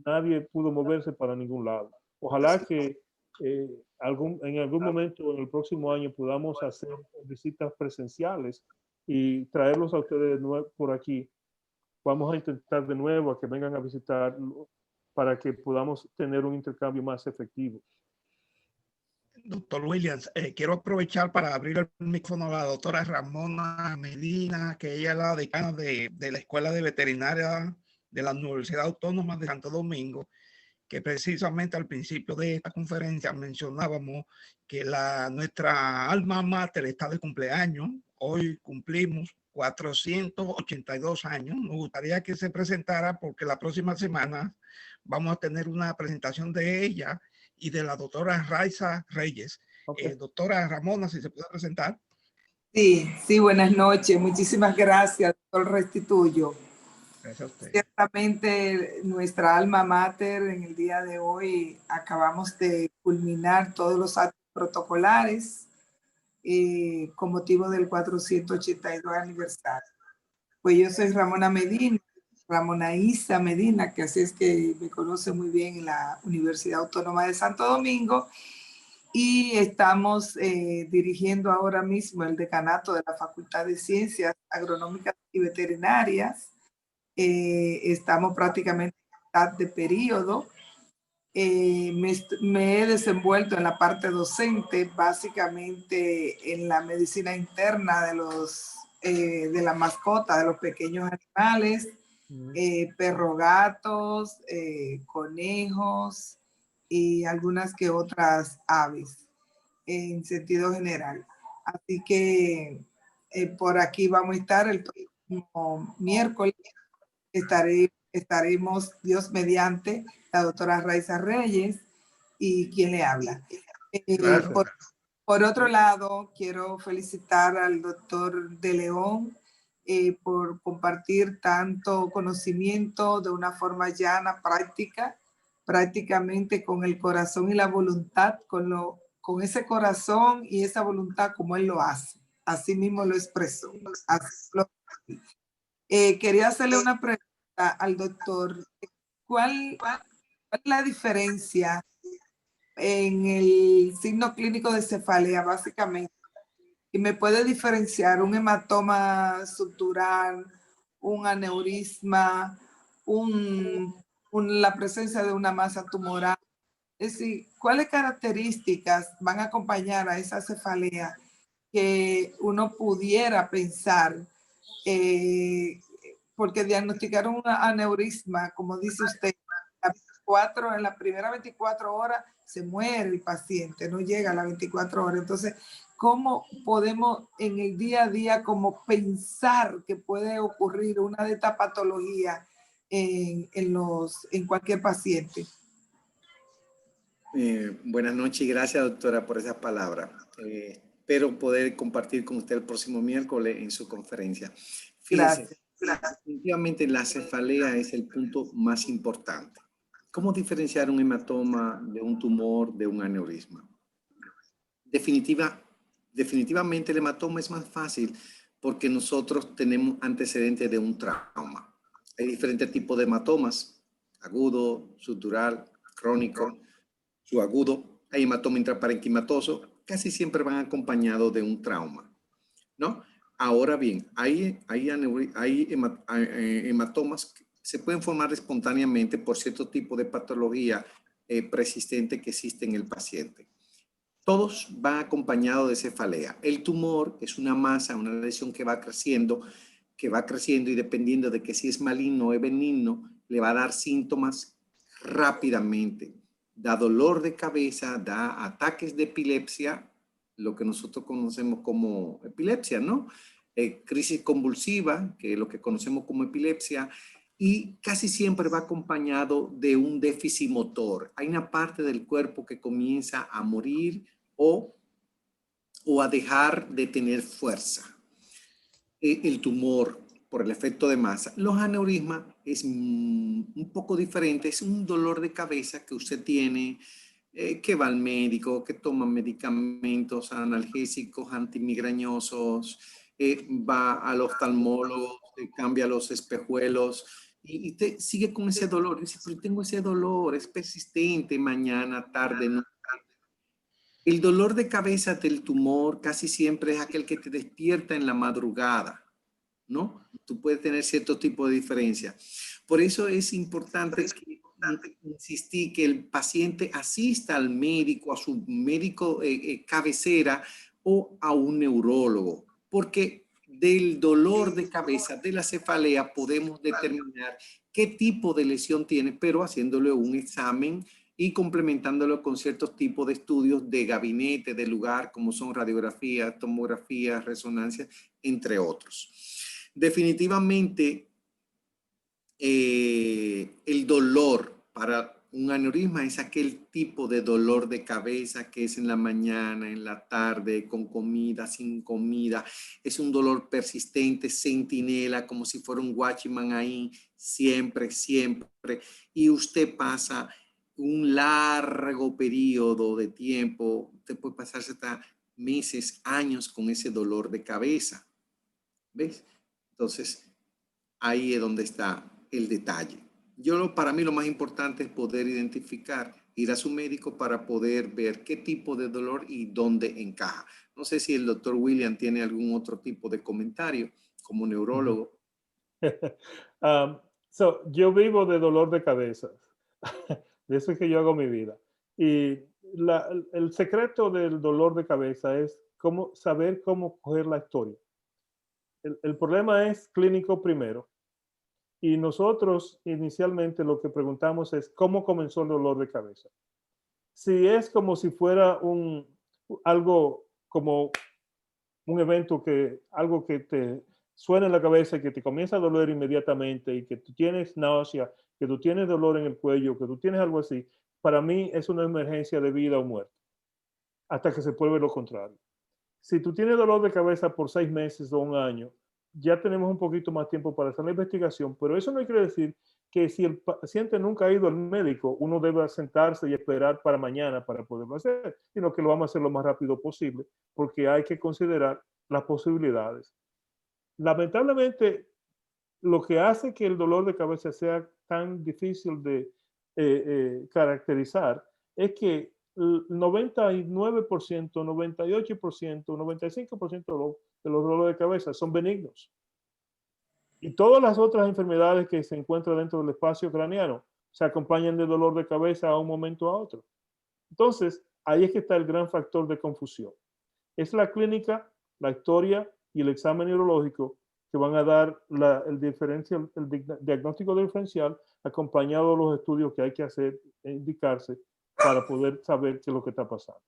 nadie pudo moverse para ningún lado. Ojalá que en algún momento en el próximo año podamos hacer visitas presenciales y traerlos a ustedes de nuevo por aquí. Vamos a intentar de nuevo a que vengan a visitar para que podamos tener un intercambio más efectivo. Doctor Williams, quiero aprovechar para abrir el micrófono a la doctora Ramona Medina, que ella es la decana de la Escuela de Veterinaria de la Universidad Autónoma de Santo Domingo, que precisamente al principio de esta conferencia mencionábamos que nuestra alma mater está de cumpleaños. Hoy cumplimos 482 años. Nos gustaría que se presentara porque la próxima semana vamos a tener una presentación de ella y de la doctora Raiza Reyes. Okay. Doctora Ramona, si se puede presentar. Sí, buenas noches. Muchísimas gracias, doctor Restituyo. Gracias a usted. Ciertamente nuestra alma mater en el día de hoy acabamos de culminar todos los actos protocolares con motivo del 482 aniversario. Pues yo soy Ramona Medina, Ramona Isa Medina, que así es que me conoce muy bien en la Universidad Autónoma de Santo Domingo, y estamos dirigiendo ahora mismo el decanato de la Facultad de Ciencias Agronómicas y Veterinarias. Estamos prácticamente en mitad de periodo. Me he desenvuelto en la parte docente, básicamente en la medicina interna de la mascota, de los pequeños animales, perro gatos, conejos y algunas que otras aves en sentido general. Así que por aquí vamos a estar el próximo miércoles. Estaremos, Dios mediante, la doctora Raiza Reyes y quien le habla. Por otro lado, quiero felicitar al doctor De León por compartir tanto conocimiento de una forma llana, práctica, prácticamente con el corazón y la voluntad, con ese corazón y esa voluntad como él lo hace. Así mismo lo expresó. Quería hacerle una pregunta al doctor. ¿Cuál es la diferencia en el signo clínico de cefalea, básicamente? Y me puede diferenciar un hematoma subdural, un aneurisma, la presencia de una masa tumoral. Es decir, ¿cuáles características van a acompañar a esa cefalea que uno pudiera pensar? Porque diagnosticar un aneurisma, como dice usted, en las primeras 24 horas se muere el paciente, no llega a las 24 horas. Entonces, ¿cómo podemos en el día a día como pensar que puede ocurrir una de estas patologías en cualquier paciente? Buenas noches y gracias, doctora, por esa palabra. Espero poder compartir con usted el próximo miércoles en su conferencia. Fíjese, definitivamente la cefalea es el punto más importante. ¿Cómo diferenciar un hematoma de un tumor, de un aneurisma? Definitivamente el hematoma es más fácil porque nosotros tenemos antecedentes de un trauma. Hay diferentes tipos de hematomas: agudo, subdural, crónico, subagudo. Hay hematoma intraparenquimatoso, casi siempre van acompañados de un trauma, ¿no? Ahora bien, hay hematomas que se pueden formar espontáneamente por cierto tipo de patología persistente que existe en el paciente. Todos van acompañados de cefalea. El tumor es una masa, una lesión que va creciendo y dependiendo de que si es maligno o es benigno, le va a dar síntomas rápidamente. Da dolor de cabeza, da ataques de epilepsia, lo que nosotros conocemos como epilepsia, ¿no? Crisis convulsiva, que es lo que conocemos como epilepsia, y casi siempre va acompañado de un déficit motor. Hay una parte del cuerpo que comienza a morir o a dejar de tener fuerza. El tumor por el efecto de masa. Los aneurismas es un poco diferente, es un dolor de cabeza que usted tiene, que va al médico, que toma medicamentos analgésicos, antimigrañosos, va al oftalmólogo, cambia los espejuelos y usted sigue con ese dolor. Dice, pero tengo ese dolor, es persistente, mañana, tarde, noche. El dolor de cabeza del tumor casi siempre es aquel que te despierta en la madrugada, ¿no? Tú puedes tener cierto tipo de diferencia. Por eso es importante insistir que el paciente asista al médico, a su médico cabecera o a un neurólogo, porque del dolor de cabeza, de la cefalea, podemos determinar qué tipo de lesión tiene, pero haciéndole un examen y complementándolo con ciertos tipos de estudios de gabinete, de lugar, como son radiografías, tomografías, resonancias, entre otros. Definitivamente, el dolor para un aneurisma es aquel tipo de dolor de cabeza que es en la mañana, en la tarde, con comida, sin comida. Es un dolor persistente, centinela, como si fuera un watchman ahí, siempre, siempre. Y usted pasa un largo periodo de tiempo, usted puede pasarse hasta meses, años con ese dolor de cabeza. ¿Ves? Entonces, ahí es donde está el detalle. Para mí lo más importante es poder identificar, ir a su médico para poder ver qué tipo de dolor y dónde encaja. No sé si el doctor William tiene algún otro tipo de comentario como neurólogo. Yo vivo de dolor de cabeza. De eso es que yo hago mi vida. Y el secreto del dolor de cabeza es saber cómo coger la historia. El problema es clínico primero. Y nosotros inicialmente lo que preguntamos es cómo comenzó el dolor de cabeza. Si es como si fuera algo como un evento algo que te suena en la cabeza y que te comienza a doler inmediatamente y que tú tienes náusea, que tú tienes dolor en el cuello, que tú tienes algo así, para mí es una emergencia de vida o muerte, hasta que se pruebe lo contrario. Si tú tienes dolor de cabeza por 6 meses o un año, ya tenemos un poquito más tiempo para hacer la investigación, pero eso no quiere decir que si el paciente nunca ha ido al médico, uno debe sentarse y esperar para mañana para poderlo hacer, sino que lo vamos a hacer lo más rápido posible, porque hay que considerar las posibilidades. Lamentablemente, lo que hace que el dolor de cabeza sea tan difícil de caracterizar es que el 99%, 98%, 95% de los dolores de cabeza son benignos. Y todas las otras enfermedades que se encuentran dentro del espacio craneano se acompañan de dolor de cabeza a un momento a otro. Entonces, ahí es que está el gran factor de confusión. Es la clínica, la historia y el examen neurológico que van a dar el diagnóstico diferencial acompañado de los estudios que hay que hacer e indicarse para poder saber qué es lo que está pasando.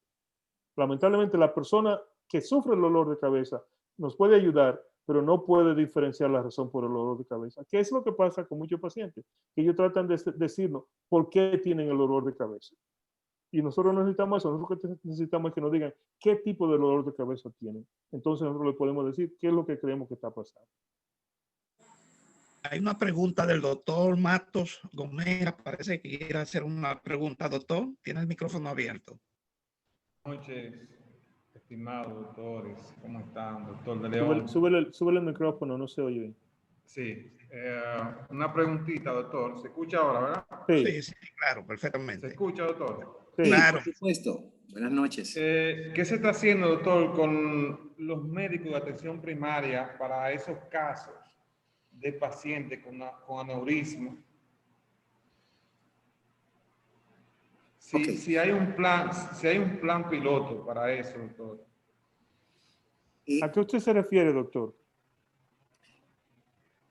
Lamentablemente, la persona que sufre el dolor de cabeza nos puede ayudar, pero no puede diferenciar la razón por el dolor de cabeza. ¿Qué es lo que pasa con muchos pacientes? Que ellos tratan de decirnos por qué tienen el dolor de cabeza. Y nosotros no necesitamos eso, nosotros necesitamos que nos digan qué tipo de dolor de cabeza tienen. Entonces nosotros le podemos decir qué es lo que creemos que está pasando. Hay una pregunta del doctor Matos Gómez. Parece que quiere hacer una pregunta, doctor. Tiene el micrófono abierto. Buenas noches, estimados doctores. ¿Cómo están, doctor de León? Súbele el micrófono, no se oye bien. Sí, una preguntita, doctor. ¿Se escucha ahora, verdad? Sí, sí, claro, perfectamente. ¿Se escucha, doctor? Sí, claro. Por supuesto. Buenas noches. ¿Qué se está haciendo, doctor, con los médicos de atención primaria para esos casos de pacientes con aneurisma? Si hay un plan piloto para eso, doctor. ¿A qué usted se refiere, doctor?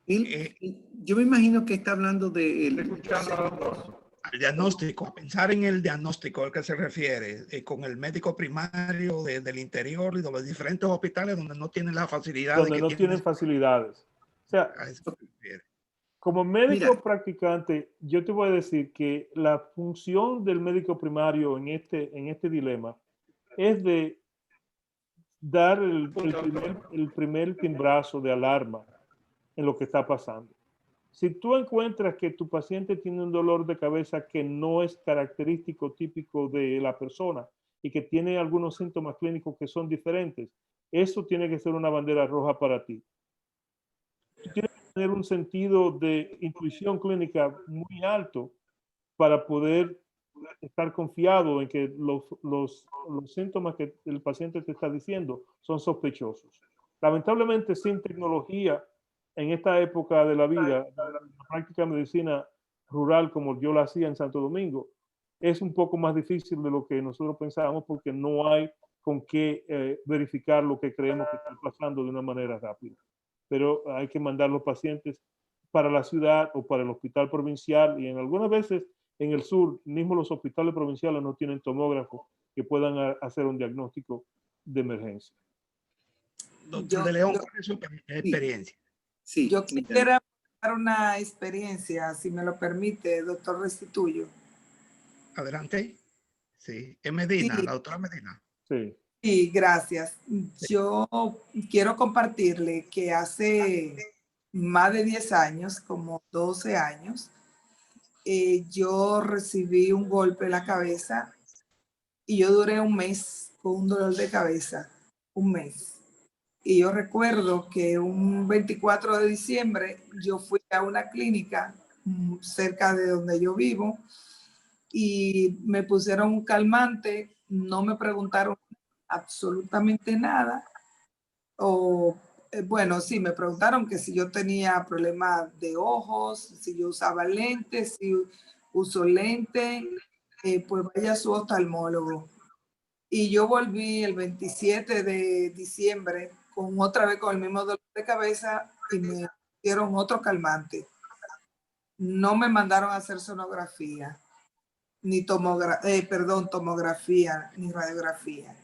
Yo me imagino que está hablando de... ¿Está escuchando, doctor? Al diagnóstico, a pensar en el diagnóstico al que se refiere, con el médico primario del interior y de los diferentes hospitales donde no tienen la facilidad. Donde no tienen facilidades. O sea, a eso se refiere. como médico Mira. practicante, yo te voy a decir que la función del médico primario en este dilema es de dar el primer timbrazo de alarma en lo que está pasando. Si tú encuentras que tu paciente tiene un dolor de cabeza que no es característico típico de la persona y que tiene algunos síntomas clínicos que son diferentes, eso tiene que ser una bandera roja para ti. Tú tienes que tener un sentido de intuición clínica muy alto para poder estar confiado en que los síntomas que el paciente te está diciendo son sospechosos. Lamentablemente, sin tecnología, en esta época de la vida, de la práctica de medicina rural como yo la hacía en Santo Domingo, es un poco más difícil de lo que nosotros pensábamos porque no hay con qué verificar lo que creemos que está pasando de una manera rápida. Pero hay que mandar los pacientes para la ciudad o para el hospital provincial, y en algunas veces en el sur, mismo los hospitales provinciales no tienen tomógrafos que puedan hacer un diagnóstico de emergencia. Doctor de León, ¿cuál es su experiencia? Sí, yo quisiera dar una experiencia, si me lo permite, doctor Restituyo. Adelante. Sí, es Medina, Sí. la doctora Medina. Sí. Sí, gracias. Yo quiero compartirle que hace más de 10 años, como 12 años, yo recibí un golpe en la cabeza y yo duré un mes con un dolor de cabeza, un mes. Y yo recuerdo que un 24 de diciembre yo fui a una clínica cerca de donde yo vivo y me pusieron un calmante, no me preguntaron absolutamente nada. O, bueno, sí, me preguntaron que si yo tenía problemas de ojos, si yo usaba lentes, si uso lentes, pues vaya a su oftalmólogo. Y yo volví el 27 de diciembre otra vez con el mismo dolor de cabeza y me dieron otro calmante. No me mandaron a hacer sonografía, ni tomografía, ni radiografía.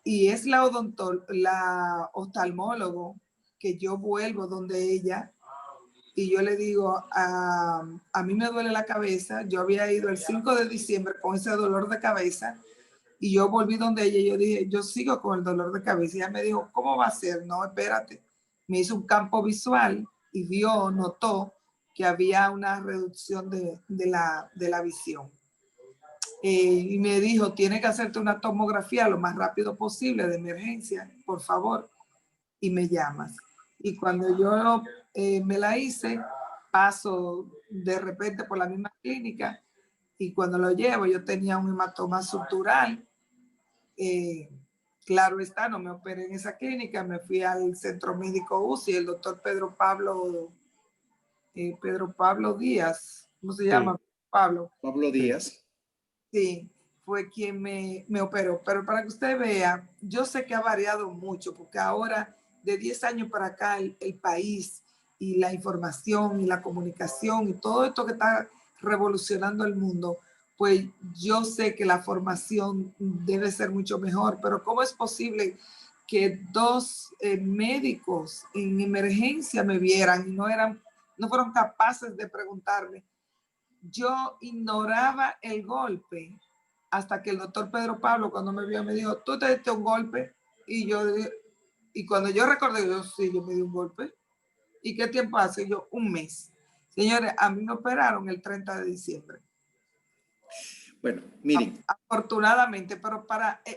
Y es la oftalmólogo que yo vuelvo donde ella y yo le digo, a mí me duele la cabeza, yo había ido el 5 de diciembre con ese dolor de cabeza y yo volví donde ella y yo dije, yo sigo con el dolor de cabeza. Y ella me dijo, ¿cómo va a ser? No, espérate. Me hizo un campo visual y notó que había una reducción de la visión. Y me dijo, tiene que hacerte una tomografía lo más rápido posible de emergencia, por favor, y me llamas. Y cuando yo me la hice, paso de repente por la misma clínica y cuando lo llevo yo tenía un hematoma subdural. Claro está, no me operé en esa clínica, me fui al centro médico UCI, el doctor Pedro Pablo Díaz, ¿cómo se llama? Pablo Díaz. Sí, fue quien me operó. Pero para que usted vea, yo sé que ha variado mucho, porque ahora, de 10 años para acá, el país y la información y la comunicación y todo esto que está revolucionando el mundo, pues yo sé que la formación debe ser mucho mejor. Pero ¿cómo es posible que dos médicos en emergencia me vieran y no fueron capaces de preguntarme? Yo ignoraba el golpe hasta que el doctor Pedro Pablo, cuando me vio, me dijo, ¿tú te diste un golpe? Y cuando yo recordé, yo sí, yo me di un golpe. ¿Y qué tiempo hace? Yo, un mes. Señores, a mí me operaron el 30 de diciembre. Bueno, miren. Afortunadamente, pero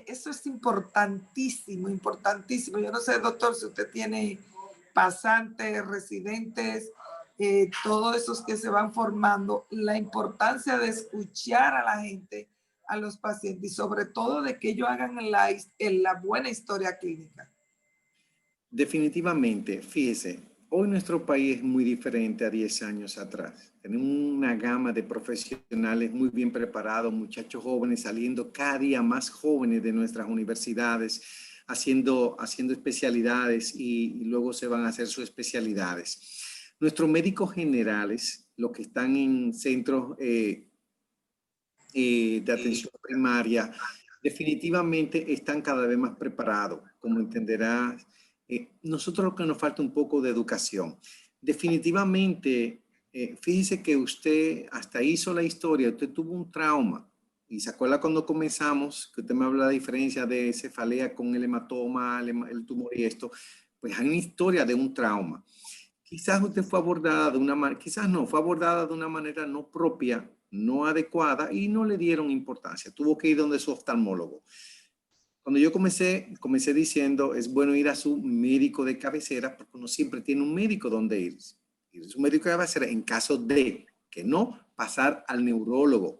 eso es importantísimo, importantísimo. Yo no sé, doctor, si usted tiene pasantes, residentes, todos esos que se van formando, la importancia de escuchar a la gente, a los pacientes, y sobre todo de que ellos hagan la buena historia clínica. Definitivamente, fíjese, hoy nuestro país es muy diferente a 10 años atrás. Tenemos una gama de profesionales muy bien preparados, muchachos jóvenes saliendo cada día más jóvenes de nuestras universidades, haciendo especialidades y luego se van a hacer sus especialidades. Nuestros médicos generales, los que están en centros de atención primaria, definitivamente están cada vez más preparados. Como entenderás, nosotros lo que nos falta un poco de educación. Definitivamente, fíjese que usted hasta hizo la historia, usted tuvo un trauma. Y se acuerda cuando comenzamos, que usted me habla de la diferencia de cefalea con el hematoma, el tumor y esto, pues hay una historia de un trauma. Quizás usted fue abordada de una manera, quizás no, fue abordada de una manera no propia, no adecuada y no le dieron importancia. Tuvo que ir donde su oftalmólogo. Cuando yo comencé diciendo, es bueno ir a su médico de cabecera porque uno siempre tiene un médico donde ir. Es un médico de cabecera en caso de que no, pasar al neurólogo.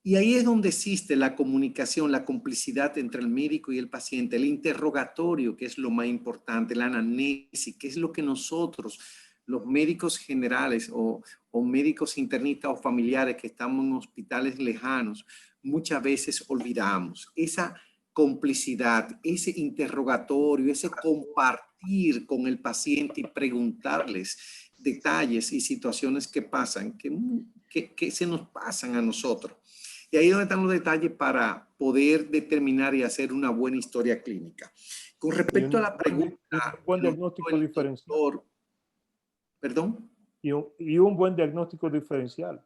Y ahí es donde existe la comunicación, la complicidad entre el médico y el paciente, el interrogatorio, que es lo más importante, la anamnesis, que es lo que nosotros, los médicos generales o médicos internistas o familiares que estamos en hospitales lejanos, muchas veces olvidamos. Esa complicidad, ese interrogatorio, ese compartir con el paciente y preguntarles detalles y situaciones que pasan, que se nos pasan a nosotros. Y ahí es donde están los detalles para poder determinar y hacer una buena historia clínica. Con respecto a la pregunta... Un buen diagnóstico diferencial. ¿Perdón? Y un buen diagnóstico diferencial.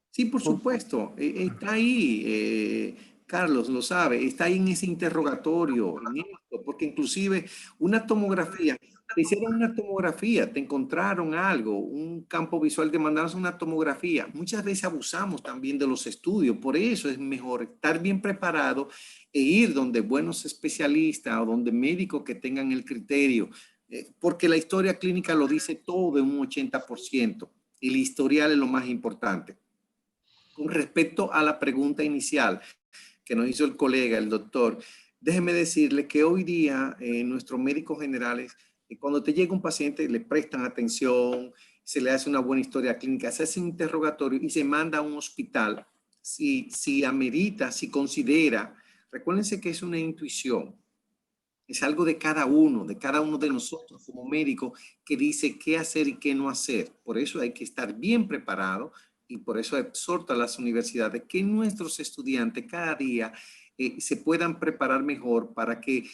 Sí, por supuesto. Está ahí, Carlos lo sabe, está ahí en ese interrogatorio, en esto, porque inclusive una tomografía, te hicieron una tomografía, te encontraron algo, un campo visual, te mandaron una tomografía. Muchas veces abusamos también de los estudios, por eso es mejor estar bien preparado e ir donde buenos especialistas o donde médicos que tengan el criterio, porque la historia clínica lo dice todo en un 80% y el historial es lo más importante. Con respecto a la pregunta inicial que nos hizo el colega, el doctor, déjeme decirle que hoy día nuestros médicos generales, cuando te llega un paciente, le prestan atención, se le hace una buena historia clínica, se hace un interrogatorio y se manda a un hospital. Si amerita, si considera, recuérdense que es una intuición. Es algo de cada uno de nosotros como médicos que dice qué hacer y qué no hacer. Por eso hay que estar bien preparado y por eso exhorto a las universidades que nuestros estudiantes cada día se puedan preparar mejor para que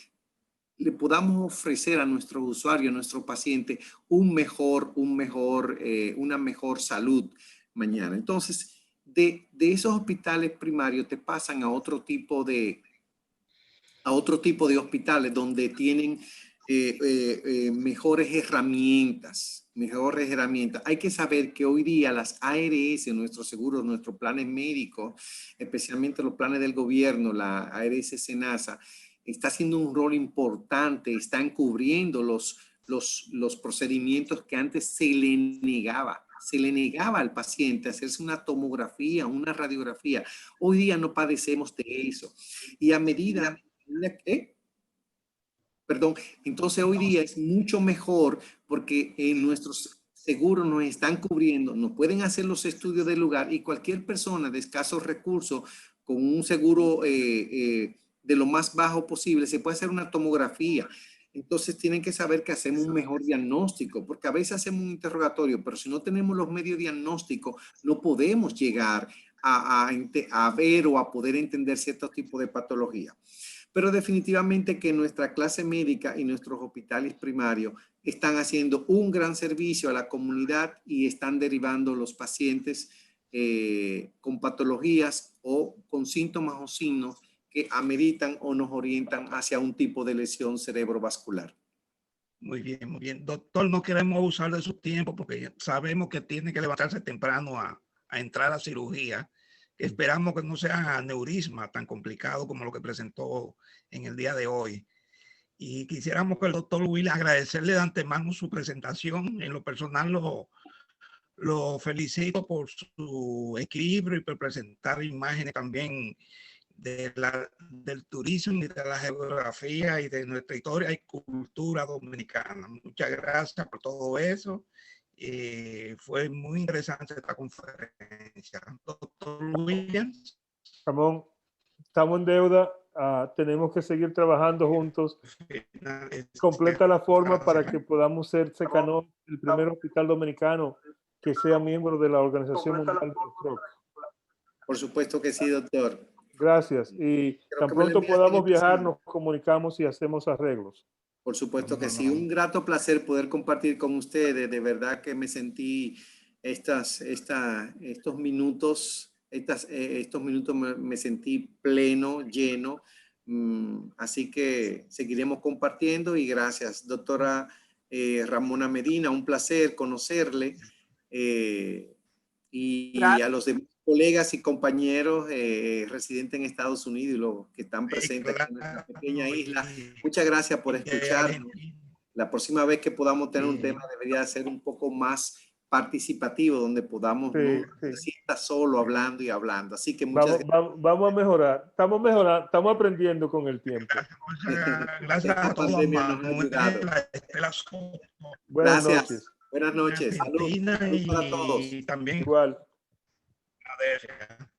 le podamos ofrecer a nuestros usuarios, a nuestros pacientes, una mejor salud mañana. Entonces, de esos hospitales primarios te pasan a otro tipo de hospitales donde tienen mejores herramientas. Hay que saber que hoy día las ARS, nuestros seguros, nuestros planes médicos, especialmente los planes del gobierno, la ARS Senasa, está haciendo un rol importante, están cubriendo los procedimientos que antes se le negaba. Se le negaba al paciente hacerse una tomografía, una radiografía. Hoy día no padecemos de eso. Y a medida... entonces hoy día es mucho mejor porque nuestros seguros nos están cubriendo, nos pueden hacer los estudios del lugar y cualquier persona de escasos recursos con un seguro de lo más bajo posible se puede hacer una tomografía. Entonces tienen que saber que hacemos un mejor diagnóstico, porque a veces hacemos un interrogatorio, pero si no tenemos los medios diagnósticos no podemos llegar a ver o a poder entender ciertos tipos de patología. Pero definitivamente que nuestra clase médica y nuestros hospitales primarios están haciendo un gran servicio a la comunidad y están derivando los pacientes con patologías o con síntomas o signos que ameritan o nos orientan hacia un tipo de lesión cerebrovascular. Muy bien, muy bien. Doctor, no queremos abusar de su tiempo porque sabemos que tiene que levantarse temprano a entrar a cirugía. Esperamos que no sea aneurisma tan complicado como lo que presentó en el día de hoy. Y quisiéramos que el doctor Will agradecerle de antemano su presentación. En lo personal lo felicito por su equilibrio y por presentar imágenes también del turismo y de la geografía y de nuestra historia y cultura dominicana. Muchas gracias por todo eso. Fue muy interesante esta conferencia. Doctor Williams. Ramón, estamos en deuda, tenemos que seguir trabajando juntos. Completa la forma para que podamos ser Secanol, el primer hospital dominicano que sea miembro de la Organización Mundial del Stroke. Por supuesto que sí, doctor. Gracias. Y tan pronto podamos viajar, nos comunicamos y hacemos arreglos. Por supuesto que sí. Un grato placer poder compartir con ustedes. De verdad que me sentí estos minutos me sentí pleno, lleno. Así que seguiremos compartiendo y gracias, doctora Ramona Medina. Un placer conocerle. Y a los demás colegas y compañeros residentes en Estados Unidos y los que están presentes en nuestra pequeña isla. Muchas gracias por escucharnos. La próxima vez que podamos tener un tema debería ser un poco más participativo donde podamos, Sí, no sí. se sienta solo hablando y hablando. Así que muchas Vamos a mejorar. Estamos mejorando, estamos aprendiendo con el tiempo. Gracias a esta todos, pandemia nos ha ayudado. Buenas Gracias. noches. Buenas noches. Salud. Argentina Salud para todos. y también Igual. Filadelfia.